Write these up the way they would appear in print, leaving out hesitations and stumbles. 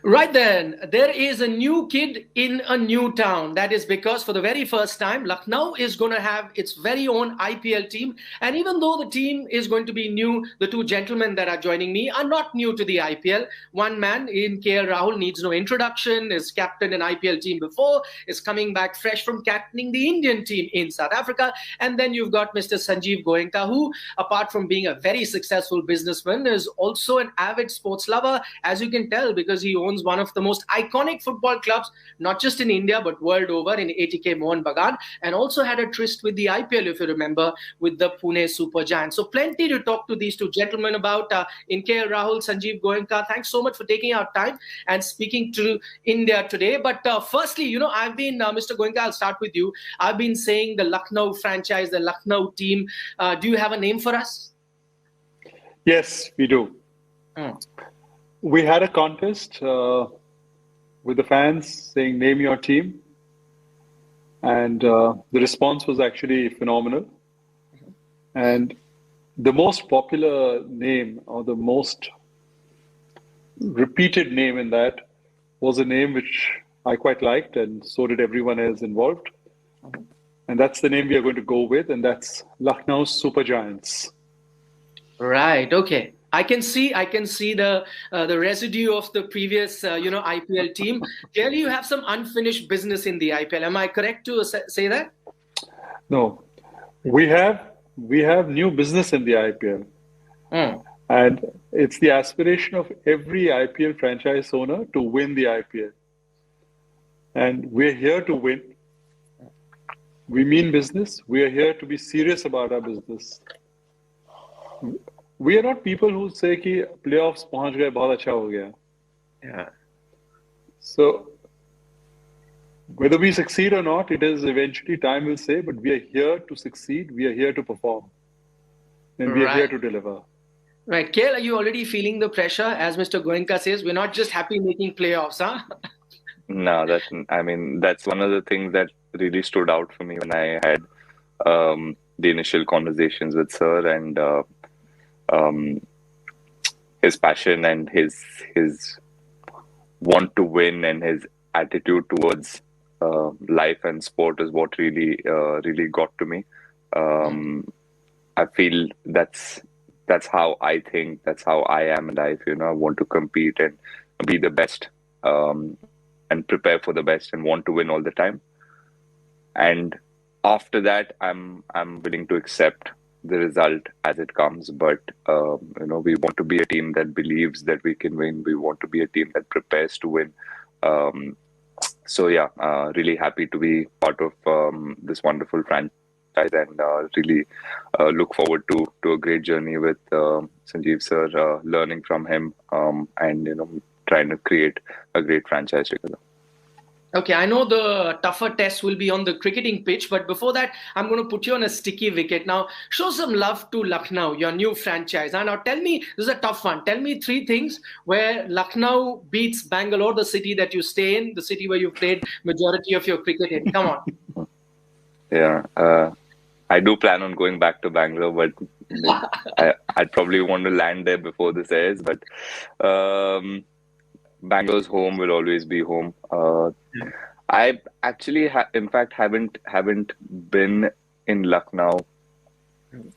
Right then, there is a new kid in a new town. That is because for the very first time, Lucknow is going to have its very own IPL team. And even though the team is going to be new, the two gentlemen that are joining me are not new to the IPL. One man in KL Rahul needs no introduction, is captained an IPL team before, is coming back fresh from captaining the Indian team in South Africa. And then you've got Mr. Sanjv Goenka, who, apart from being a very successful businessman, is also an avid sports lover, as you can tell, because he owns one of the most iconic football clubs, not just in India, but world over, in ATK Mohun Bagan, and also had a tryst with the IPL, if you remember, with the Pune Supergiants. So plenty to talk to these two gentlemen about. In KL Rahul, Sanjv Goenka, thanks so much for taking our time and speaking to India today. But firstly, I've been, Mr. Goenka, I'll start with you. I've been saying the Lucknow franchise, the Lucknow team. Do you have a name for us? Yes, we do. We had a contest with the fans saying, name your team. And the response was actually phenomenal. And the most popular name, or the most repeated name in that, was a name which I quite liked, and so did everyone else involved. And that's the name we are going to go with, and that's Lucknow Supergiants. Right. Okay. I can see the residue of the previous IPL team. Clearly, you have some unfinished business in the IPL. Am I correct to say that? No, we have new business in the IPL, and it's the aspiration of every IPL franchise owner to win the IPL, and we're here to win. We mean business. We are here to be serious about our business. We are not people who say कि playoffs पहुंच गए बहुत अच्छा हो गया. Yeah. So whether we succeed or not, it is eventually time will say. But we are here to succeed. We are here to perform, and we are here to deliver. Right, KL, are you already feeling the pressure? As Mr. Goenka says, we're not just happy making playoffs, huh? No, that's one of the things that really stood out for me when I had the initial conversations with Sir, and his passion and his want to win and his attitude towards life and sport is what really got to me. I feel that's how I think, that's how I am in life. I want to compete and be the best, and prepare for the best and want to win all the time. And after that, I'm willing to accept the result as it comes. But we want to be a team that believes that we can win. We want to be a team that prepares to win. So yeah, really happy to be part of this wonderful franchise, and really look forward to a great journey with Sanjv sir, learning from him, and trying to create a great franchise together. Okay, I know the tougher test will be on the cricketing pitch, but before that, I'm going to put you on a sticky wicket. Now, show some love to Lucknow, your new franchise. Now tell me, this is a tough one. Tell me 3 things where Lucknow beats Bangalore, the city that you stay in, the city where you played majority of your cricket in. Come on. Yeah, I do plan on going back to Bangalore, but I'd probably want to land there before this airs. But Bangalore's home will always be home. I actually, in fact, haven't been in Lucknow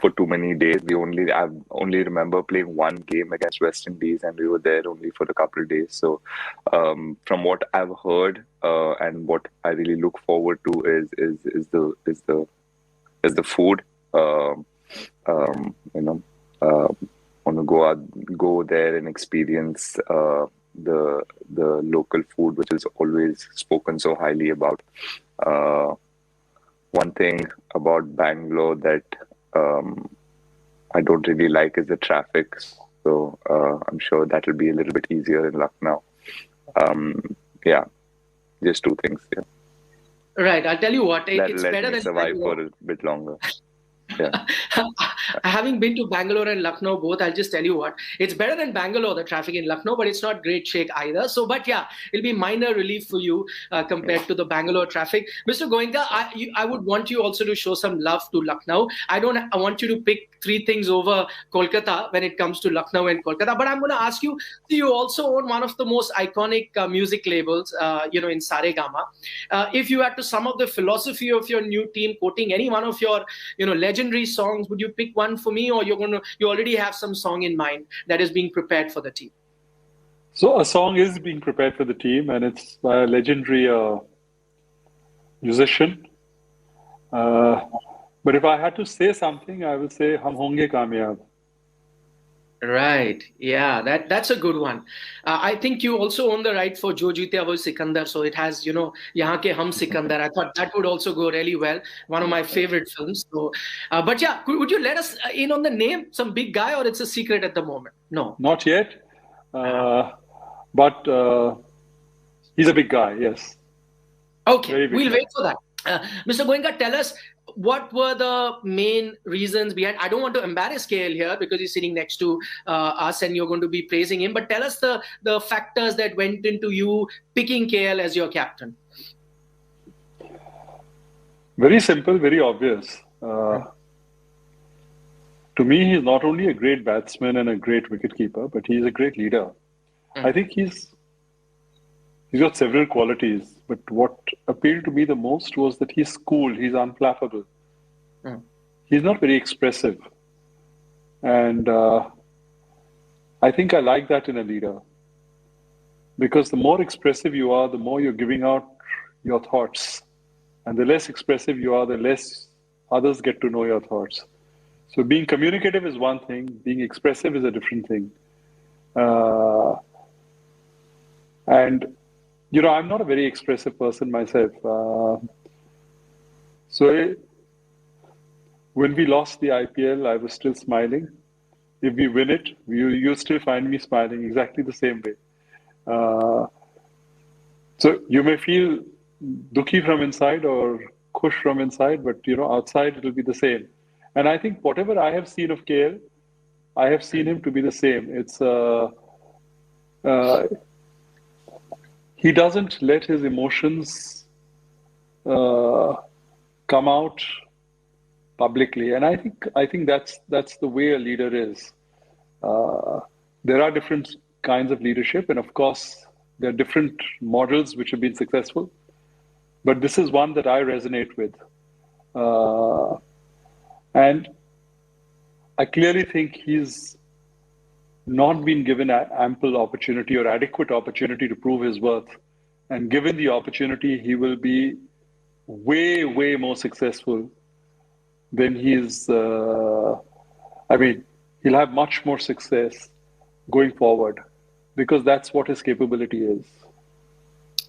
for too many days. I only remember playing one game against West Indies, and we were there only for a couple of days. So, from what I've heard, and what I really look forward to is the food. Want to go there and experience the local food, which is always spoken so highly about. One thing about Bangalore that I don't really like is the traffic. So I'm sure that will be a little bit easier in Lucknow. Yeah, just 2 things. Yeah. Right. I'll tell you what. That'll It's let better me than survive Bangalore. for a bit longer. Yeah. Having been to Bangalore and Lucknow both, I'll just tell you what, it's better than Bangalore, the traffic in Lucknow, but it's not great shake either. So, but yeah, it'll be minor relief for you compared to the Bangalore traffic. Mr. Goenka, I would want you also to show some love to Lucknow. I want you to pick three things over Kolkata when it comes to Lucknow and Kolkata. But I'm going to ask you, you also own one of the most iconic music labels, in Saregama. If you had to sum up the philosophy of your new team, quoting any one of your, legendary songs, would you pick one for me, or you already have some song in mind that is being prepared for the team? So a song is being prepared for the team, and it's by a legendary musician. But if I had to say something, I would say "Hum Honge Kamyab." Right. Yeah, that's a good one. I think you also own the right for Jo Jeete Wo Sikandar, so it has, Yahan Ke Hum Sikandar. I thought that would also go really well. One of my favorite films. So, but yeah, would you let us in on the name? Some big guy, or it's a secret at the moment? No. Not yet, but he's a big guy. Yes. Okay, we'll wait for that. Mr. Goenka, tell us, what were the main reasons behind? I don't want to embarrass KL here because he's sitting next to us and you're going to be praising him. But tell us the factors that went into you picking KL as your captain. Very simple, very obvious. To me, he's not only a great batsman and a great wicketkeeper, but he's a great leader. I think he's got several qualities, but what appealed to me the most was that he's cool, he's unflappable. He's not very expressive. And I think I like that in a leader. Because the more expressive you are, the more you're giving out your thoughts. And the less expressive you are, the less others get to know your thoughts. So being communicative is one thing, being expressive is a different thing. And I'm not a very expressive person myself. So when we lost the IPL, I was still smiling. If we win it, you still find me smiling exactly the same way. So you may feel dukhi from inside or khush from inside, but outside it'll be the same. And I think whatever I have seen of KL, I have seen him to be the same. It's he doesn't let his emotions come out publicly, and I think that's the way a leader is. There are different kinds of leadership, and of course, there are different models which have been successful. But this is one that I resonate with, and I clearly think he's not been given ample opportunity or adequate opportunity to prove his worth. And given the opportunity, he will be way, way more successful than he's, he'll have much more success going forward because that's what his capability is.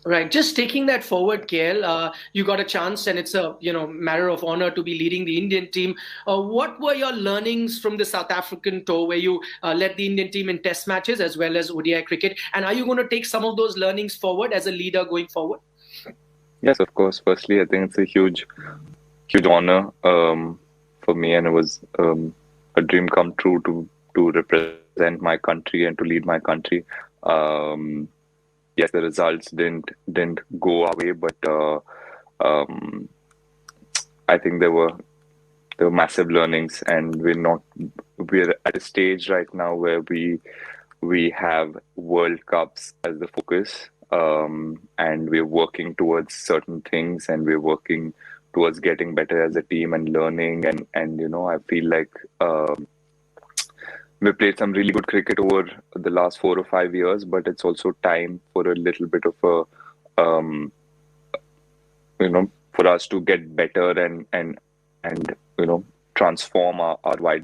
Right. Just taking that forward, KL, you got a chance and it's a matter of honor to be leading the Indian team. What were your learnings from the South African tour where you led the Indian team in test matches as well as ODI cricket? And are you going to take some of those learnings forward as a leader going forward? Yes, of course. Firstly, I think it's a huge honor for me, and it was a dream come true to represent my country and to lead my country. Yes, the results didn't go our way, but I think there were massive learnings, and we're at a stage right now where we have World Cups as the focus, and we're working towards certain things, and we're working towards getting better as a team and learning, and I feel like we played some really good cricket over the last 4 or 5 years, but it's also time for a little bit of a, for us to get better and transform our white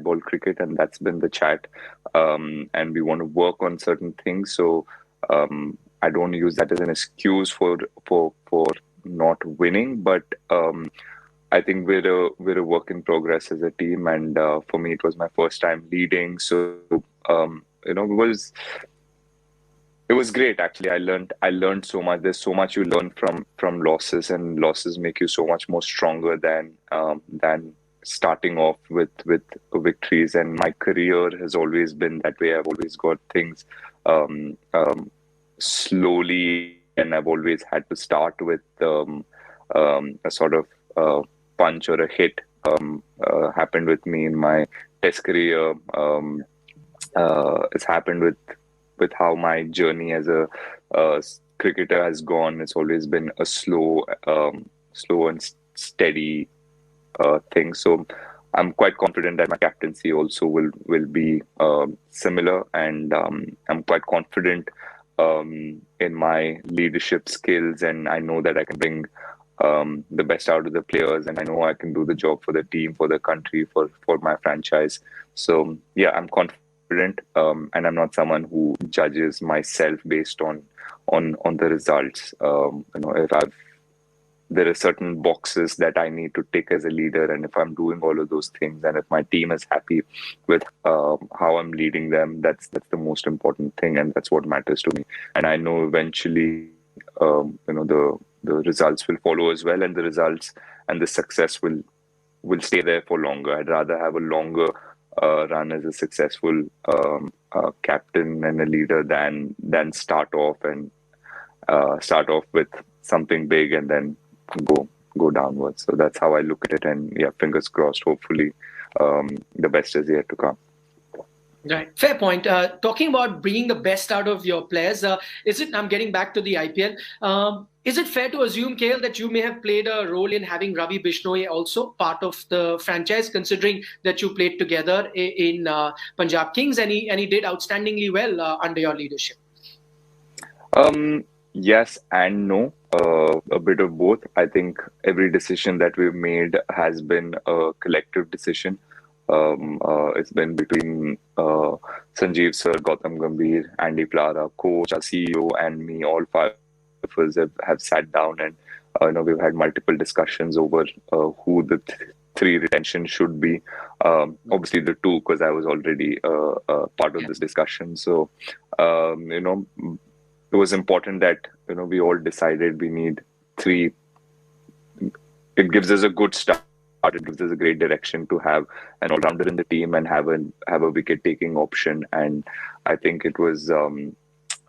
ball cricket, and that's been the chat. And we want to work on certain things. So I don't use that as an excuse for not winning, but I think we're a work in progress as a team, and for me, it was my first time leading. So it was great. Actually, I learned so much. There's so much you learn from losses, and losses make you so much more stronger than starting off with victories, and my career has always been that way. I've always got things slowly, and I've always had to start with a sort of punch or a hit. Happened with me in my test career. It's happened with how my journey as a cricketer has gone. It's always been a slow and steady thing. So I'm quite confident that my captaincy also will be similar, and I'm quite confident in my leadership skills, and I know that I can bring the best out of the players, and I know I can do the job for the team, for the country, for my franchise. So yeah, I'm confident, and I'm not someone who judges myself based on the results. If there are certain boxes that I need to tick as a leader, and if I'm doing all of those things, and if my team is happy with how I'm leading them, that's the most important thing, and that's what matters to me. And I know eventually, the results will follow as well, and the results and the success will stay there for longer. I'd rather have a longer run as a successful captain and a leader than start off with something big and then go downwards. So that's how I look at it, and yeah, fingers crossed. Hopefully, the best is yet to come. Right, fair point. Talking about bringing the best out of your players, I'm getting back to the IPL. Is it fair to assume, KL, that you may have played a role in having Ravi Bishnoi also part of the franchise, considering that you played together in Punjab Kings, and he did outstandingly well under your leadership? Yes and no, a bit of both. I think every decision that we've made has been a collective decision. It's been between Sanjv sir, Gautam Gambhir, Andy Plara, coach, our CEO, and me. All five of us have sat down, and we've had multiple discussions over who the three retention should be. Obviously, the two, because I was already part of this discussion. So, it was important that we all decided we need three. It gives us a good start. It gives us a great direction to have an all-rounder in the team and have a wicket-taking option. And I think it was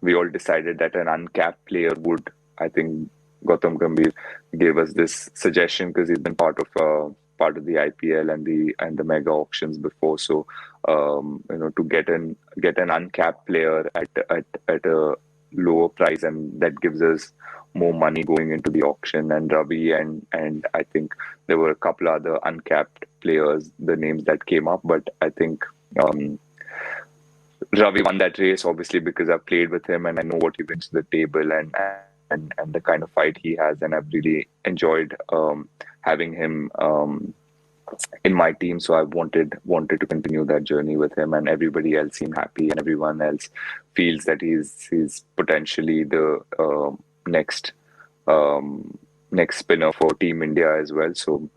we all decided that an uncapped player would. I think Gautam Gambhir gave us this suggestion because he's been part of the IPL and the mega auctions before. So to get an uncapped player at a lower price, and that gives us more money going into the auction. And Ravi and I think there were a couple other uncapped players, the names that came up, but I think Ravi won that race, obviously, because I've played with him and I know what he brings to the table and the kind of fight he has, and I've really enjoyed having him in my team. So I wanted to continue that journey with him, and everybody else seemed happy, and everyone else feels that he's potentially the next spinner for Team India as well. So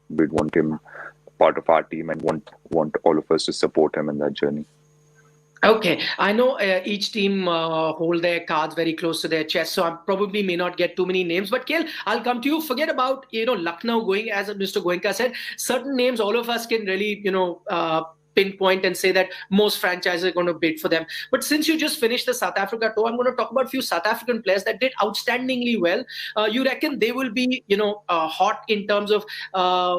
we'd want him part of our team and want all of us to support him in that journey. Okay, I know each team hold their cards very close to their chest, so I probably may not get too many names. But KL, I'll come to you. Forget about Lucknow going, as Mr. Goenka said. Certain names, all of us can really pinpoint and say that most franchises are going to bid for them. But since you just finished the South Africa tour, I'm going to talk about a few South African players that did outstandingly well. You reckon they will be, hot in terms of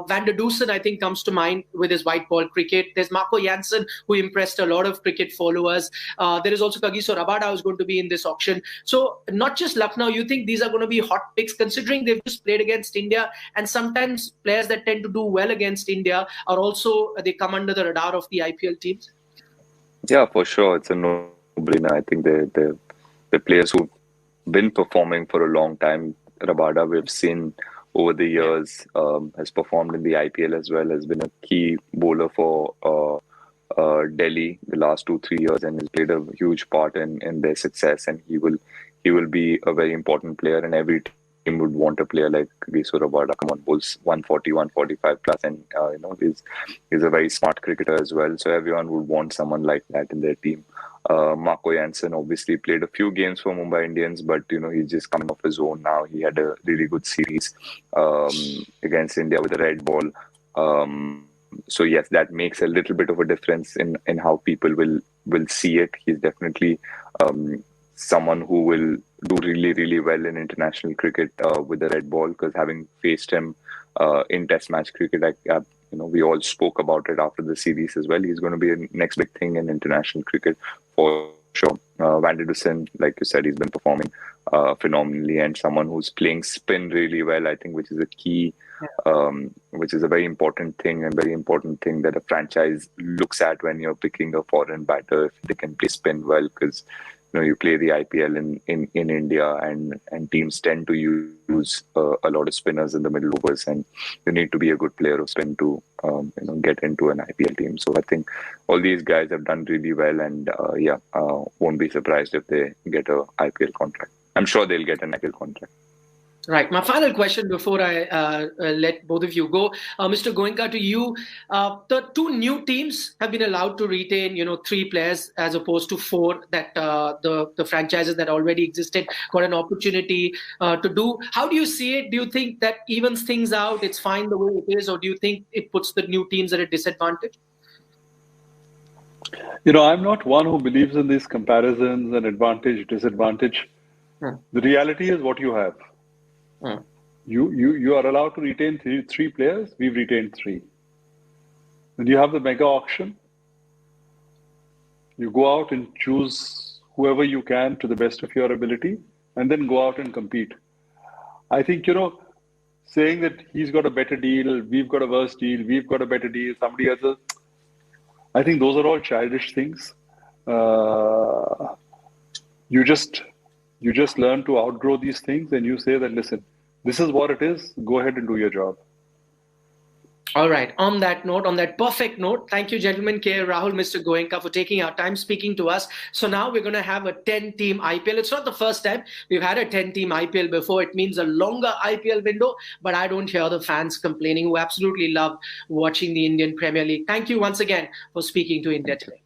Van der Dusen, I think, comes to mind with his white ball cricket. There's Marco Jansen, who impressed a lot of cricket followers. There is also Kagiso Rabada, who's going to be in this auction. So not just Lucknow, you think these are going to be hot picks, considering they've just played against India, and sometimes players that tend to do well against India are also, they come under the radar of the IPL teams? Yeah, for sure. It's a no-brainer. I think the players who've been performing for a long time. Rabada, we've seen over the years, has performed in the IPL as well, has been a key bowler for Delhi the last 2-3 years, and has played a huge part in their success. And he will be a very important player, and every team would want a player like Kagiso Rabada. Come on, bowls 140, 145 plus, and he's a very smart cricketer as well. So everyone would want someone like that in their team. Marco Jansen obviously played a few games for Mumbai Indians, but he's just coming off his own now. He had a really good series against India with a red ball. So yes, that makes a little bit of a difference in how people will see it. He's definitely someone who will do really, really well in international cricket with the red ball, because having faced him in Test match cricket, we all spoke about it after the series as well. He's going to be the next big thing in international cricket for sure. Van der Dussen, like you said, he's been performing phenomenally, and someone who's playing spin really well, I think, which is a key, which is a very important thing, and very important thing that a franchise looks at when you're picking a foreign batter, if they can play spin well, because you play the IPL in India, and teams tend to use a lot of spinners in the middle overs, and you need to be a good player of spin to get into an IPL team. So I think all these guys have done really well, and won't be surprised if they get a IPL contract. I'm sure they'll get an IPL contract. Right. My final question before I let both of you go, Mr. Goenka, to you. The two new teams have been allowed to retain, 3 players as opposed to 4 that the franchises that already existed got an opportunity to do. How do you see it? Do you think that evens things out? It's fine the way it is, or do you think it puts the new teams at a disadvantage? I'm not one who believes in these comparisons and advantage, disadvantage. The reality is what you have. You are allowed to retain three players. We've retained 3. When you have the mega auction, you go out and choose whoever you can to the best of your ability, and then go out and compete. I think, saying that he's got a better deal, we've got a worse deal, we've got a better deal, somebody has a... I think those are all childish things. You just learn to outgrow these things, and you say that, listen, this is what it is. Go ahead and do your job. All right. On that note, on that perfect note, thank you, gentlemen, K. Rahul, Mr. Goenka, for taking our time speaking to us. So now we're going to have a 10-team IPL. It's not the first time we've had a 10-team IPL before. It means a longer IPL window, but I don't hear the fans complaining, who absolutely love watching the Indian Premier League. Thank you once again for speaking to India today.